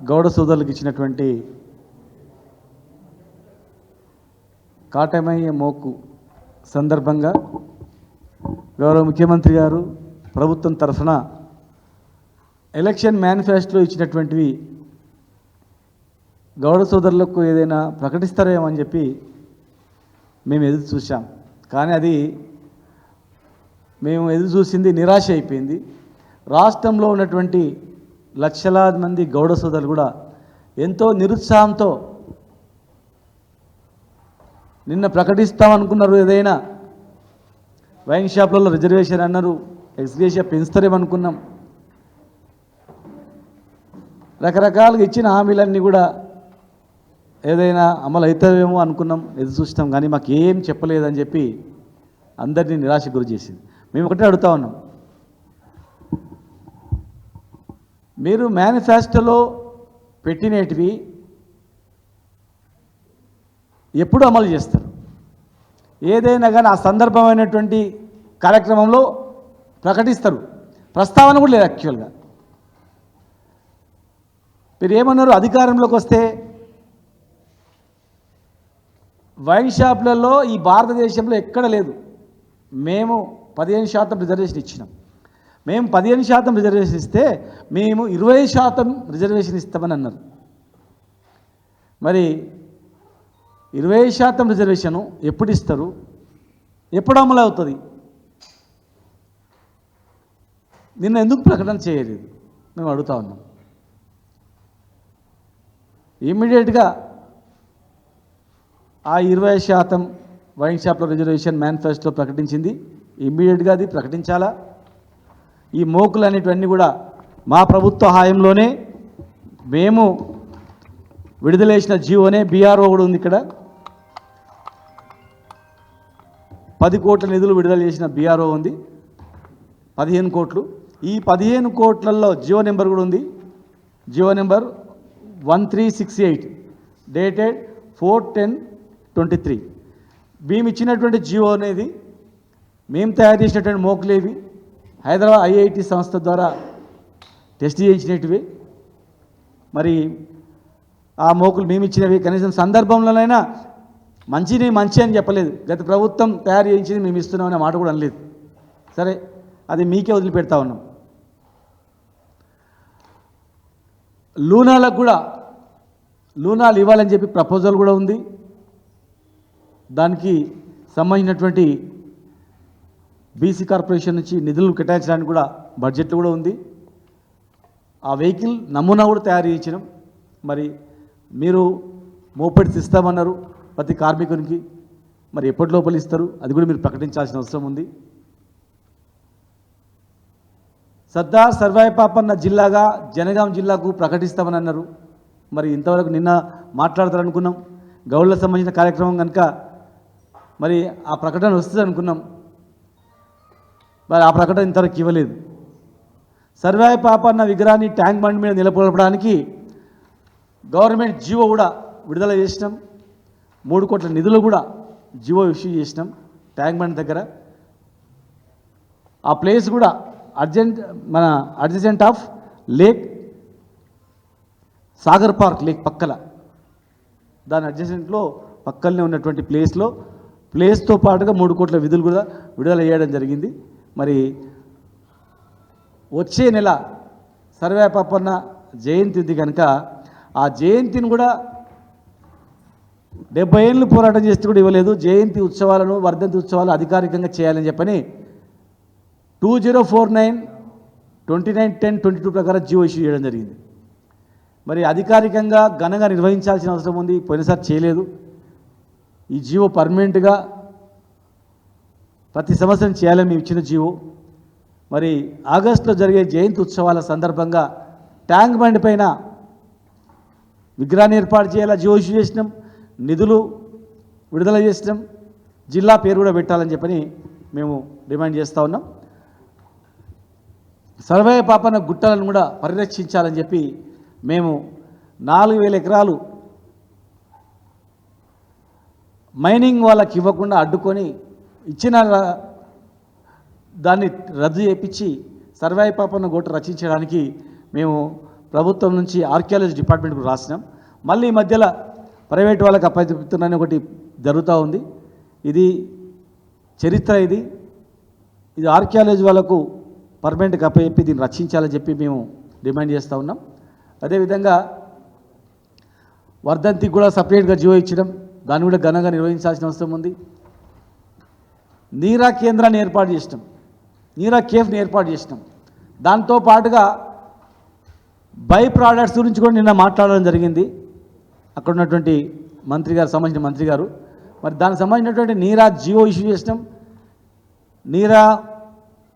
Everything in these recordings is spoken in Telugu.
గౌడ సోదరులకు ఇచ్చినటువంటి కాటమయ్య మోకు సందర్భంగా గౌరవ ముఖ్యమంత్రి గారు ప్రభుత్వం తరఫున ఎలక్షన్ మేనిఫెస్టోలో ఇచ్చినటువంటివి గౌడ సోదరులకు ఏదైనా ప్రకటిస్తారేమో అని చెప్పి మేము ఎదురు చూసాం. కానీ అది మేము ఎదురు చూసింది నిరాశ అయిపోయింది. రాష్ట్రంలో ఉన్నటువంటి లక్షలాది మంది గౌడ సోదరులు కూడా ఎంతో నిరుత్సాహంతో నిన్న ప్రకటిస్తామనుకున్నారు. ఏదైనా వైన్ షాప్లలో రిజర్వేషన్ అన్నారు, ఎక్స్గ్రేషియా పెంచుతారేమనుకున్నాం. రకరకాలుగా ఇచ్చిన హామీలన్నీ కూడా ఏదైనా అమలు అవుతావేమో అనుకున్నాం, ఎదురు చూస్తాం. కానీ మాకు ఏం చెప్పలేదని చెప్పి అందరినీ నిరాశకు గురి చేసింది. మేము ఒకటే అడుగుతా ఉన్నాం, మీరు మేనిఫెస్టోలో పెట్టినటివి ఎప్పుడు అమలు చేస్తారు? ఏదైనా కానీ ఆ సందర్భమైనటువంటి కార్యక్రమంలో ప్రకటిస్తారు, ప్రస్తావన కూడా లేదు. యాక్చువల్గా మీరు ఏమన్నారు, అధికారంలోకి వస్తే వైన్ షాపులలో ఈ భారతదేశంలో ఎక్కడ లేదు, మేము 15% రిజర్వేషన్ ఇచ్చినాం. మేము 15% రిజర్వేషన్ ఇస్తే మేము 20% రిజర్వేషన్ ఇస్తామని అన్నారు. మరి 20% రిజర్వేషను ఎప్పుడు ఇస్తారు, ఎప్పుడు అమలు అవుతుంది? నిన్న ఎందుకు ప్రకటన చేయలేదు మేము అడుగుతా ఉన్నాం. ఇమ్మీడియట్గా ఆ 20% వైన్ షాప్లో రిజర్వేషన్ మేనిఫెస్టోలో ప్రకటించింది, ఇమ్మీడియట్గా అది ప్రకటించాలా? ఈ మోకులు అనేటివన్నీ కూడా మా ప్రభుత్వ హాయంలోనే మేము విడుదల చేసిన జీవోనే బీఆర్ఓ కూడా ఉంది ఇక్కడ. 10 కోట్ల నిధులు విడుదల చేసిన బీఆర్ఓ ఉంది, 15 కోట్లు. ఈ 15 కోట్లలో జియో నెంబర్ కూడా ఉంది, జియో నెంబర్ 1368 డేటెడ్ 4/10/23. మేము ఇచ్చినటువంటి జియో అనేది మేము తయారు చేసినటువంటి మోకులేవి హైదరాబాద్ ఐఐటి సంస్థ ద్వారా టెస్ట్ చేయించినవి. మరి ఆ మోకులు మేము ఇచ్చినవి కనీసం సందర్భంలోనైనా మంచి అని చెప్పలేదు. గత ప్రభుత్వం తయారు చేయించింది మేము ఇస్తున్నామనే మాట కూడా అనలేదు. సరే, అది మీకే వదిలిపెడతా ఉన్నాం. లూనాలకు కూడా లూనాలు ఇవ్వాలని చెప్పి ప్రపోజల్ కూడా ఉంది. దానికి సంబంధించినటువంటి బీసీ కార్పొరేషన్ నుంచి నిధులు కేటాయించడానికి కూడా బడ్జెట్ కూడా ఉంది. ఆ వెహికల్ నమూనా కూడా తయారు చేయించినాం. మరి మీరు మోపెడ్స్ ఇస్తామన్నారు ప్రతి కార్మికునికి, మరి ఎప్పటి లోపల ఇస్తారు అది కూడా మీరు ప్రకటించాల్సిన అవసరం ఉంది. సర్దార్ సర్వాయి పాపన్న జిల్లాగా జనగాం జిల్లాకు ప్రకటిస్తామని అన్నారు. మరి ఇంతవరకు నిన్న మాట్లాడతారనుకున్నాం, గౌళ్ళకు సంబంధించిన కార్యక్రమం కనుక మరి ఆ ప్రకటన వస్తుంది అనుకున్నాం. మరి ఆ ప్రకటన ఇంతవరకు ఇవ్వలేదు. సర్వాయి పాపన్న విగ్రహాన్ని ట్యాంక్ బండ్ మీద నిలబడడానికి గవర్నమెంట్ జీవో కూడా విడుదల చేసినాం. 3 కోట్ల నిధులు కూడా జీవో ఇష్యూ చేసినాం ట్యాంక్ బండ్ దగ్గర. ఆ ప్లేస్ కూడా adjacent of lake Sagar park lake పక్కల, దాని అడ్జసెంట్లో పక్కనే ఉన్నటువంటి ప్లేస్తో పాటుగా 3 కోట్ల నిధులు కూడా విడుదల చేయడం జరిగింది. మరి వచ్చే నెల సర్వాయి పాపన్న జయంతి ఉంది కనుక ఆ జయంతిని కూడా 70 ఏళ్ళు పోరాటం చేస్తే కూడా ఇవ్వలేదు. జయంతి ఉత్సవాలను, వర్ధంతి ఉత్సవాలు అధికారికంగా చేయాలని చెప్పని 2049/29/10/22 ప్రకారం జీవో ఇష్యూ చేయడం జరిగింది. మరి అధికారికంగా ఘనంగా నిర్వహించాల్సిన అవసరం ఉంది, పోయినసారి చేయలేదు. ఈ జీవో పర్మనెంట్గా ప్రతి సంవత్సరం చేయాలని మేము ఇచ్చిన జీవో. మరి ఆగస్టులో జరిగే జయంతి ఉత్సవాల సందర్భంగా ట్యాంక్ బండ్ పైన విగ్రహాన్ని ఏర్పాటు చేయాలా జీవో ఇష్యూ చేసినాం, నిధులు విడుదల చేసినాం, జిల్లా పేరు కూడా పెట్టాలని చెప్పని మేము డిమాండ్ చేస్తూ ఉన్నాం. సర్వాయి పాపన్న గుట్టలను కూడా పరిరక్షించాలని చెప్పి మేము 4000 ఎకరాలు మైనింగ్ వాళ్ళకి ఇవ్వకుండా అడ్డుకొని ఇచ్చిన దాన్ని రద్దు చేయించి సర్వాయి పాపన్న గుట్ట రచించడానికి మేము ప్రభుత్వం నుంచి ఆర్కియాలజీ డిపార్ట్మెంట్కు రాసినాం. మళ్ళీ ఈ మధ్యలో ప్రైవేట్ వాళ్ళకి అప్పచెప్తున్నారని ఒకటి జరుగుతూ ఉంది. ఇది చరిత్ర, ఇది ఆర్కియాలజీ వాళ్ళకు పర్మనెంట్గా అప్పచెప్పి దీన్ని రక్షించాలని చెప్పి మేము డిమాండ్ చేస్తూ ఉన్నాం. అదేవిధంగా వర్ధంతికి కూడా సపరేట్గా జీవో ఇచ్చడం, దాన్ని కూడా ఘనంగా నిర్వహించాల్సిన అవసరం ఉంది. నీరా కేంద్రాన్ని ఏర్పాటు చేసినాం, నీరా కేఫ్ని ఏర్పాటు చేసినాం. దాంతో పాటుగా బై ప్రోడక్ట్స్ గురించి కూడా నిన్న మాట్లాడడం జరిగింది అక్కడ ఉన్నటువంటి మంత్రి గారు, సంబంధించిన మంత్రి గారు. మరి దానికి సంబంధించినటువంటి నీరా జియో ఇష్యూ చేసినాం. నీరా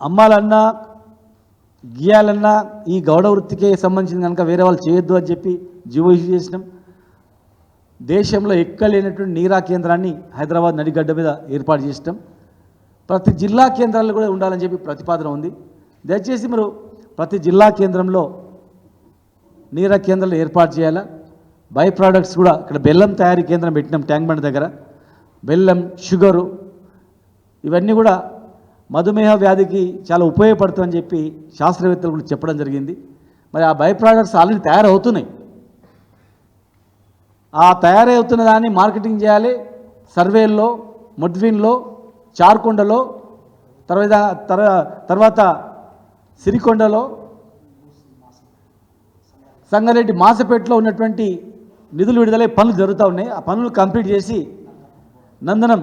అమ్మాలన్నా గీయాలన్నా ఈ గౌడ వృత్తికే సంబంధించింది కనుక వేరే వాళ్ళు చేయొద్దు అని చెప్పి జియో ఇష్యూ చేసినాం. దేశంలో ఎక్కడ లేనటువంటి నీరా కేంద్రాన్ని హైదరాబాద్ నడిగడ్డ మీద ఏర్పాటు చేసినాం. ప్రతి జిల్లా కేంద్రాల్లో కూడా ఉండాలని చెప్పి ప్రతిపాదన ఉంది. దయచేసి మీరు ప్రతి జిల్లా కేంద్రంలో నీరా కేంద్రాలు ఏర్పాటు చేయాలా. బై ప్రోడక్ట్స్ కూడా ఇక్కడ బెల్లం తయారీ కేంద్రం పెట్టినాం ట్యాంక్ బండ్ దగ్గర. బెల్లం, షుగరు ఇవన్నీ కూడా మధుమేహ వ్యాధికి చాలా ఉపయోగపడుతుందని చెప్పి శాస్త్రవేత్తలు కూడా చెప్పడం జరిగింది. మరి ఆ బై ప్రోడక్ట్స్ ఆల్రెడీ తయారవుతున్నాయి. ఆ తయారవుతున్న దాన్ని మార్కెటింగ్ చేయాలి. సర్వేల్లో, ముడ్విన్లో, చార్కొండలో, తర్వాత సిరికొండలో, సంగారెడ్డి మాసపేటలో ఉన్నటువంటి నిధులు విడుదలై పనులు జరుగుతూ ఉన్నాయి. ఆ పనులు కంప్లీట్ చేసి నందనం,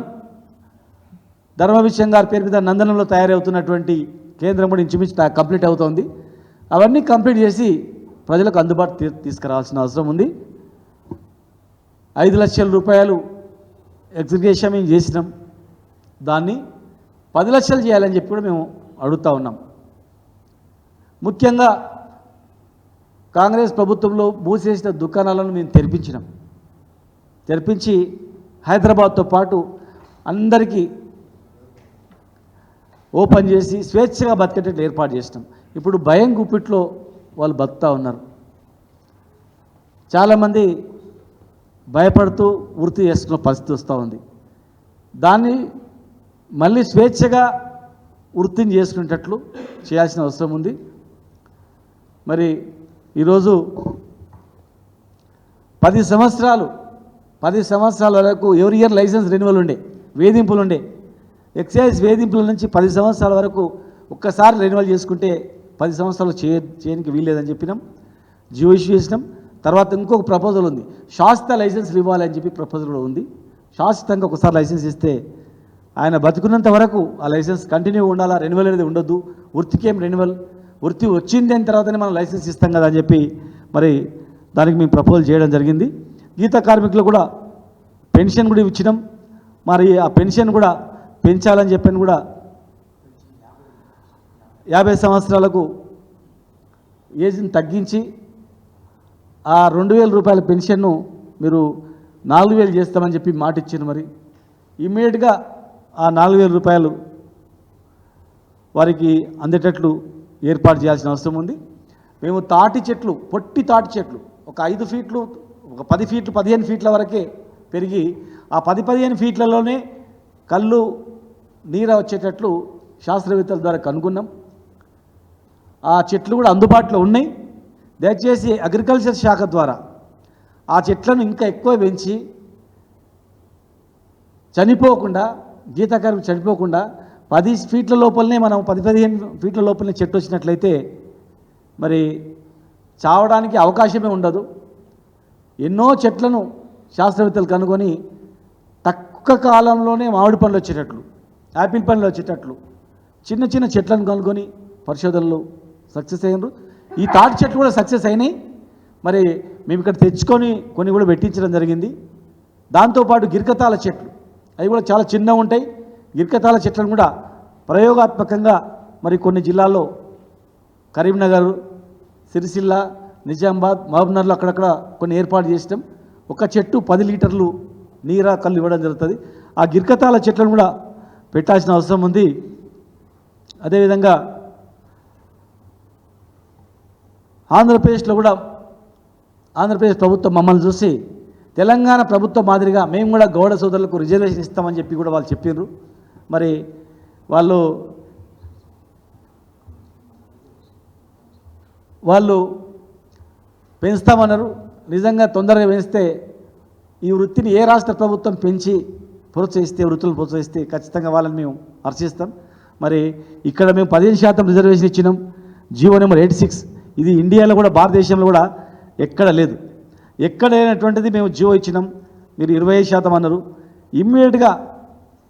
ధర్మవిషయం గారి పేరు మీద నందనంలో తయారవుతున్నటువంటి కేంద్రం కూడా ఇంచుమించు కంప్లీట్ అవుతోంది. అవన్నీ కంప్లీట్ చేసి ప్రజలకు అందుబాటు తీసుకురావాల్సిన అవసరం ఉంది. 5 లక్షల రూపాయలు ఎగ్జిక్యూషన్ మేము చేసినాం. దాన్ని 10 లక్షలు చేయాలని చెప్పి కూడా మేము అడుగుతూ ఉన్నాం. ముఖ్యంగా కాంగ్రెస్ ప్రభుత్వంలో మూసేసిన దుకాణాలను మేము తెరిపించి హైదరాబాద్తో పాటు అందరికీ ఓపెన్ చేసి స్వేచ్ఛగా బతికేటట్లు ఏర్పాటు చేసినాం. ఇప్పుడు భయం గుప్పిట్లో వాళ్ళు బతుకుతూ ఉన్నారు. చాలామంది భయపడుతూ వృత్తి చేసుకున్న పరిస్థితి వస్తూ ఉంది. దాన్ని మళ్ళీ స్వేచ్ఛగా వృత్తిని చేసుకునేటట్లు చేయాల్సిన అవసరం ఉంది. మరి ఈరోజు 10 సంవత్సరాల వరకు ఎవరి ఇయర్ లైసెన్స్ రెన్యువల్ ఉండే, వేధింపులు ఉండే. ఎక్సైజ్ వేధింపుల నుంచి 10 సంవత్సరాల వరకు ఒక్కసారి రెన్యువల్ చేసుకుంటే 10 సంవత్సరాలు చేయడానికి వీల్లేదని చెప్పినాం. జియో ఇష్యూ చేసినాం. తర్వాత ఇంకొక ప్రపోజల్ ఉంది, శాశ్వత లైసెన్స్లు ఇవ్వాలని చెప్పి ప్రపోజల్ కూడా ఉంది. శాశ్వతంగా ఒకసారి లైసెన్స్ ఇస్తే ఆయన బతుకున్నంత వరకు ఆ లైసెన్స్ కంటిన్యూ ఉండాలా, రెన్యువల్ అనేది ఉండొద్దు. వృత్తికేం రెన్యువల్, వృత్తి వచ్చింది అని తర్వాతనే మనం లైసెన్స్ ఇస్తాం కదా అని చెప్పి మరి దానికి మేము ప్రపోజల్ చేయడం జరిగింది. గీత కార్మికులు కూడా పెన్షన్ కూడా ఇచ్చినాం. మరి ఆ పెన్షన్ కూడా పెంచాలని చెప్పని కూడా 50 సంవత్సరాలకు ఏజ్ని తగ్గించి ఆ 2000 రూపాయల పెన్షన్ను మీరు 4000 చేస్తామని చెప్పి మాట ఇచ్చారు. మరి ఇమ్మీడియట్గా ఆ 4000 రూపాయలు వారికి అందేటట్లు ఏర్పాటు చేయాల్సిన అవసరం ఉంది. మేము పొట్టి తాటి చెట్లు ఒక 5 ఫీట్లు, ఒక 10 ఫీట్లు, 15 ఫీట్ల వరకే పెరిగి ఆ 10-15 ఫీట్లలోనే కళ్ళు నీరు వచ్చేటట్లు శాస్త్రవేత్తల ద్వారా కనుగొన్నాం. ఆ చెట్లు కూడా అందుబాటులో ఉన్నాయి. దయచేసి అగ్రికల్చర్ శాఖ ద్వారా ఆ చెట్లను ఇంకా ఎక్కువ పెంచి చనిపోకుండా, గీతకారులు చనిపోకుండా 10 ఫీట్ల లోపలనే మనం 10-15 ఫీట్ల లోపలనే చెట్టు వచ్చినట్లయితే మరి చావడానికి అవకాశమే ఉండదు. ఎన్నో చెట్లను శాస్త్రవేత్తలు కనుగొని తక్కువ కాలంలోనే మామిడి పండ్లు వచ్చేటట్లు, యాపిల్ పండ్లు వచ్చేటట్లు చిన్న చిన్న చెట్లను కనుగొని పరిశోధనలు సక్సెస్ అయ్యారు. ఈ తాటి చెట్లు కూడా సక్సెస్ అయినాయి. మరి మేము ఇక్కడ తెచ్చుకొని కొన్ని కూడా పెట్టించడం జరిగింది. దాంతోపాటు గిరికతాల చెట్లు, అవి కూడా చాలా చిన్నగా ఉంటాయి. గిరికతాల చెట్లను కూడా ప్రయోగాత్మకంగా మరి కొన్ని జిల్లాల్లో కరీంనగర్, సిరిసిల్ల, నిజామాబాద్, మహబూబ్నగర్లో అక్కడక్కడ కొన్ని ఏర్పాటు చేసినాం. ఒక చెట్టు 10 లీటర్లు నీరా కళ్ళు ఇవ్వడం జరుగుతుంది. ఆ గిరికతాల చెట్లను కూడా పెట్టాల్సిన అవసరం ఉంది. అదేవిధంగా ఆంధ్రప్రదేశ్లో కూడా ఆంధ్రప్రదేశ్ ప్రభుత్వం మమ్మల్ని చూసి తెలంగాణ ప్రభుత్వం మాదిరిగా మేము కూడా గౌడ సోదరులకు రిజర్వేషన్ ఇస్తామని చెప్పి కూడా వాళ్ళు చెప్పారు. మరి వాళ్ళు పెంచుతామన్నారు. నిజంగా తొందరగా పెంచితే ఈ వృత్తిని ఏ రాష్ట్ర ప్రభుత్వం పెంచి ప్రోత్సహిస్తే, వృత్తులు ప్రోత్సహిస్తే ఖచ్చితంగా వాళ్ళని మేము హర్షిస్తాం. మరి ఇక్కడ మేము 15% రిజర్వేషన్ ఇచ్చినాం. జీవో నెంబర్ 86 ఇది ఇండియాలో కూడా, భారతదేశంలో కూడా ఎక్కడ లేదు. ఎక్కడ లేనటువంటిది మేము జీవో ఇచ్చినాం. మీరు 25% అన్నారు. ఇమ్మీడియట్గా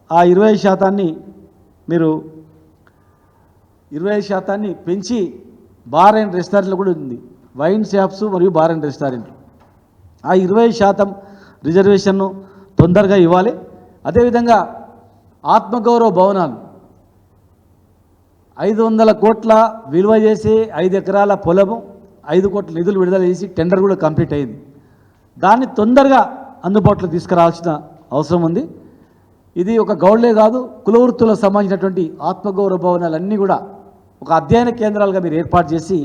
ఆ 25% మీరు 25% పెంచి బార్ అండ్ రెస్టారెంట్లు కూడా ఉంది, వైన్ షాప్స్ మరియు బార్ అండ్ రెస్టారెంట్లు. ఆ 20% రిజర్వేషన్ను తొందరగా ఇవ్వాలి. అదేవిధంగా ఆత్మగౌరవ భవనాలు 500 కోట్ల విలువ చేసి 5 ఎకరాల పొలము 5 కోట్ల నిధులు విడుదల చేసి టెండర్ కూడా కంప్లీట్ అయింది. దాన్ని తొందరగా అందుబాటులో తీసుకురావాల్సిన అవసరం ఉంది. ఇది ఒక గౌడ్లే కాదు, కులవృత్తులకు సంబంధించినటువంటి ఆత్మగౌరవ భవనాలన్నీ కూడా ఒక అధ్యయన కేంద్రాలుగా మీరు ఏర్పాటు చేసి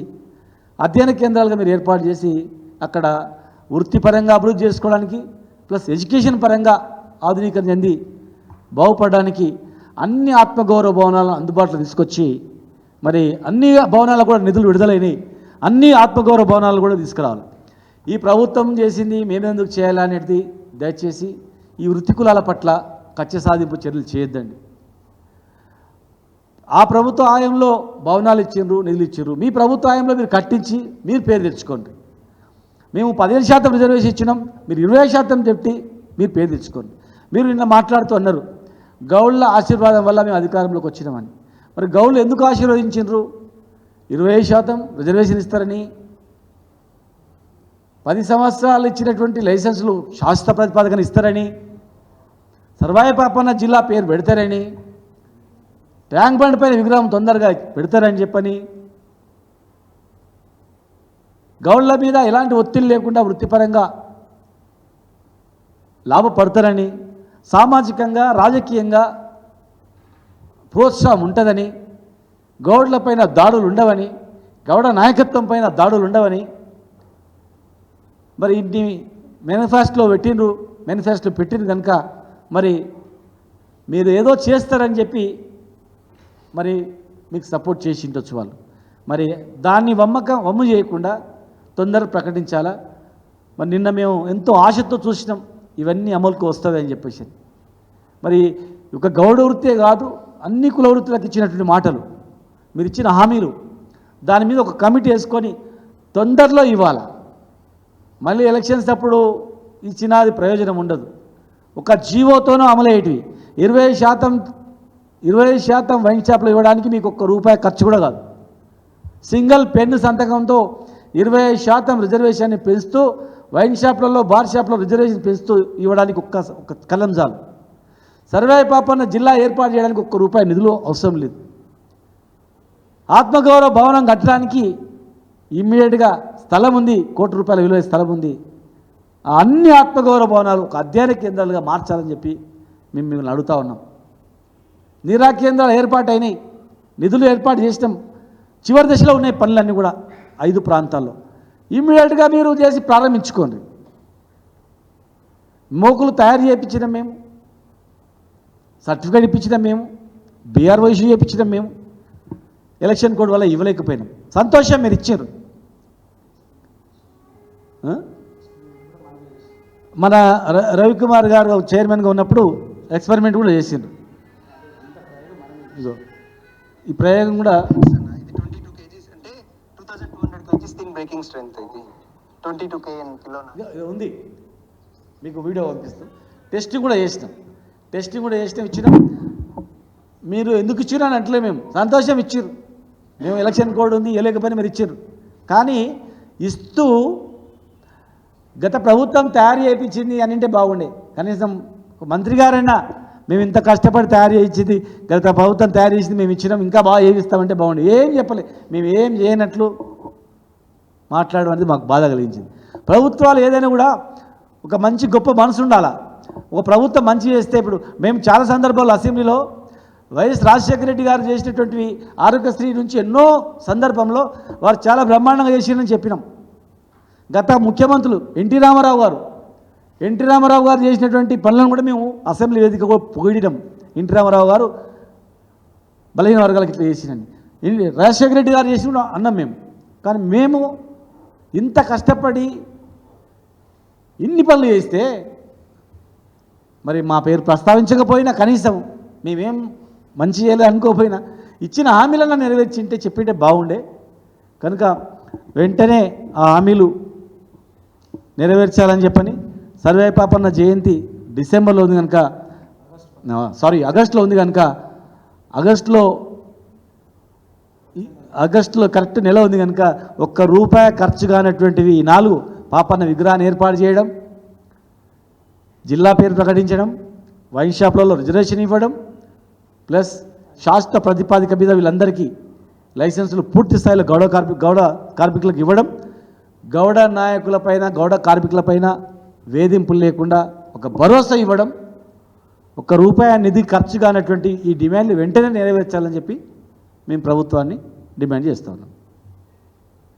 అక్కడ వృత్తిపరంగా అభివృద్ధి చేసుకోవడానికి, ప్లస్ ఎడ్యుకేషన్ పరంగా ఆధునీకరణ చెంది బాగుపడడానికి అన్ని ఆత్మగౌరవ భవనాలను అందుబాటులో తీసుకొచ్చి, మరి అన్ని భవనాలకు కూడా నిధులు విడుదలైనవి, అన్ని ఆత్మగౌరవ భవనాలు కూడా తీసుకురావాలి. ఈ ప్రభుత్వం చేసింది మేమెందుకు చేయాలనేది దయచేసి ఈ వృత్తి కులాల పట్ల కక్ష సాధింపు చర్యలు చేయొద్దండి. ఆ ప్రభుత్వ హయాంలో భవనాలు ఇచ్చిండ్రు, నిధులు ఇచ్చిండ్రు. మీ ప్రభుత్వ హయాంలో మీరు కట్టించి మీరు పేరు తెచ్చుకోండి. మేము 15% రిజర్వేషన్ ఇచ్చినాం, మీరు 20% పెట్టి మీరు పేరు తెచ్చుకోండి. మీరు నిన్న మాట్లాడుతూ అన్నారు గౌళ్ళ ఆశీర్వాదం వల్ల మేము అధికారంలోకి వచ్చినామని. మరి గౌళ్ళు ఎందుకు ఆశీర్వదించిండ్రు? 20% రిజర్వేషన్ ఇస్తారని, 10 సంవత్సరాలు ఇచ్చినటువంటి లైసెన్సులు శాశ్వత ప్రతిపాదకన ఇస్తారని, సర్వాయి పాపన్న జిల్లా పేరు పెడతారని, ట్యాంక్ బండ్ పైన విగ్రహం తొందరగా పెడతారని చెప్పని, గౌళ్ళ మీద ఎలాంటి ఒత్తిడి లేకుండా వృత్తిపరంగా లాభపడతారని, సామాజికంగా రాజకీయంగా ప్రోత్సాహం ఉంటుందని, గౌడ్లపైన దాడులు ఉండవని, గౌడ నాయకత్వం పైన దాడులు ఉండవని, మరి ఇన్ని మేనిఫెస్టోలో పెట్టిండ్రు కనుక మరి మీరు ఏదో చేస్తారని చెప్పి మరి మీకు సపోర్ట్ చేసి ఉండొచ్చు వాళ్ళు. మరి దాన్ని వమ్ము చేయకుండా తొందరగా ప్రకటించాలా. మరి నిన్న మేము ఎంతో ఆశతో చూసినాం ఇవన్నీ అమలుకు వస్తుంది అని చెప్పేసి. మరి ఒక గౌడ వృత్తే కాదు, అన్ని కుల వృత్తులకు ఇచ్చినటువంటి మాటలు, మీరు ఇచ్చిన హామీలు, దాని మీద ఒక కమిటీ వేసుకొని తొందరలో ఇవ్వాలి. మళ్ళీ ఎలక్షన్స్ అప్పుడు ఇచ్చినది ప్రయోజనం ఉండదు. ఒక జీవోతోనూ అమలయ్యేటివి 20% వైన్ షాప్లో ఇవ్వడానికి మీకు ₹1 ఖర్చు కూడా కాదు. సింగిల్ పెన్ను సంతకంతో 20% రిజర్వేషన్ని పెంచుతూ వైన్ షాప్లలో, బార్ షాప్లో రిజర్వేషన్ పెంచుతూ ఇవ్వడానికి ఒక కలం చాలు. సర్వాయి పాపన్న జిల్లా ఏర్పాటు చేయడానికి ₹1 నిధులు అవసరం లేదు. ఆత్మగౌరవ భవనం కట్టడానికి ఇమ్మీడియట్గా స్థలం ఉంది, ₹1 విలువ స్థలం ఉంది. అన్ని ఆత్మగౌరవ భవనాలు ఒక అధ్యయన కేంద్రాలుగా మార్చాలని చెప్పి మేము మిమ్మల్ని అడుగుతూ ఉన్నాం. నిరా కేంద్రాలు ఏర్పాటు అయినాయి, నిధులు ఏర్పాటు చేసినాం. చివరి దశలో ఉన్నాయి పనులన్నీ కూడా 5 ప్రాంతాల్లో. ఇమ్మీడియట్గా మీరు చేసి ప్రారంభించుకోండి. మోకులు తయారు చేయించినాం మేము, సర్టిఫికేట్ ఇప్పించినాం మేము, బీఆర్ఓ ఇష్యూ చేయించినాం మేము. ఎలక్షన్ కోడ్ వల్ల ఇవ్వలేకపోయినాం. సంతోషం, మీరు ఇచ్చారు. మన రవికుమార్ గారు చైర్మన్గా ఉన్నప్పుడు ఎక్స్పెరిమెంట్ కూడా చేసిండ్రు. ఈ ప్రయోగం కూడా 22 kgs అంటే 2200 kgs దీని బ్రేకింగ్ స్ట్రెంగ్త్ ఇది 22 kN కిలో ఉంది. మీకు వీడియో పంపిస్తాం. టెస్టింగ్ కూడా చేసినాం ఇచ్చినాం. మీరు ఎందుకు ఇచ్చిర్రు అని అంటలే, మేము సంతోషం ఇచ్చిర్రు. మేము ఎలక్షన్ కోడ్ ఉంది ఇవ్వలేకపోయినా మీరు ఇచ్చిర్రు. కానీ ఇస్తూ గత ప్రభుత్వం తయారు చేయించింది అని అంటే బాగుండే. కనీసం మంత్రి గారైనా మేము ఇంత కష్టపడి తయారు చేయించింది, గత ప్రభుత్వం తయారు చేసింది మేము ఇచ్చినాం, ఇంకా బాగా ఏమిస్తామంటే బాగుండే. ఏం చెప్పలే, మేము ఏం చేయనట్లు మాట్లాడడం అనేది మాకు బాధ కలిగించింది. ప్రభుత్వాలు ఏదైనా కూడా ఒక మంచి గొప్ప మనసు ఉండాలా. ఒక ప్రభుత్వం మంచి చేస్తే, ఇప్పుడు మేము చాలా సందర్భాల్లో అసెంబ్లీలో వైఎస్ రాజశేఖర రెడ్డి గారు చేసినటువంటివి ఆరోగ్యశ్రీ నుంచి ఎన్నో సందర్భంలో వారు చాలా బ్రహ్మాండంగా చేసిరని చెప్పినాం. గత ముఖ్యమంత్రులు ఎన్టీ రామారావు గారు చేసినటువంటి పనులను కూడా మేము అసెంబ్లీ వేదికగా పొగిడినాం. ఎన్టీ రామారావు గారు బలహీన వర్గాలకు ఇట్లా చేసినని రాజశేఖర రెడ్డి గారు చేసి అన్నాం మేము. కానీ మేము ఇంత కష్టపడి ఇన్ని పనులు చేస్తే మరి మా పేరు ప్రస్తావించకపోయినా కనీసం మేమేం మంచి చేయలేదు అనుకోకపోయినా ఇచ్చిన హామీలను నెరవేర్చింటే చెప్పింటే బాగుండే. కనుక వెంటనే ఆ హామీలు నెరవేర్చాలని చెప్పని సర్వే పాపన్న జయంతి డిసెంబర్లో ఉంది కనుక ఆగస్టులో ఉంది కనుక ఆగస్టులో కరెక్ట్ నెల ఉంది కనుక ₹1 ఖర్చు కానటువంటివి 4 పాపన్న విగ్రహాన్ని ఏర్పాటు చేయడం, జిల్లా పేరు ప్రకటించడం, వైన్ షాప్లలో రిజర్వేషన్ ఇవ్వడం, ప్లస్ శాశ్వత ప్రతిపాదిక మీద వీళ్ళందరికీ లైసెన్సులు పూర్తి స్థాయిలో గౌడ కార్మికులకు ఇవ్వడం, గౌడ నాయకులపైన గౌడ కార్మికులపైన వేధింపులు లేకుండా ఒక భరోసా ఇవ్వడం, ₹1 నిధి ఖర్చు కానటువంటి ఈ డిమాండ్లు వెంటనే నెరవేర్చాలని చెప్పి మేము ప్రభుత్వాన్ని డిమాండ్ చేస్తా ఉన్నాం.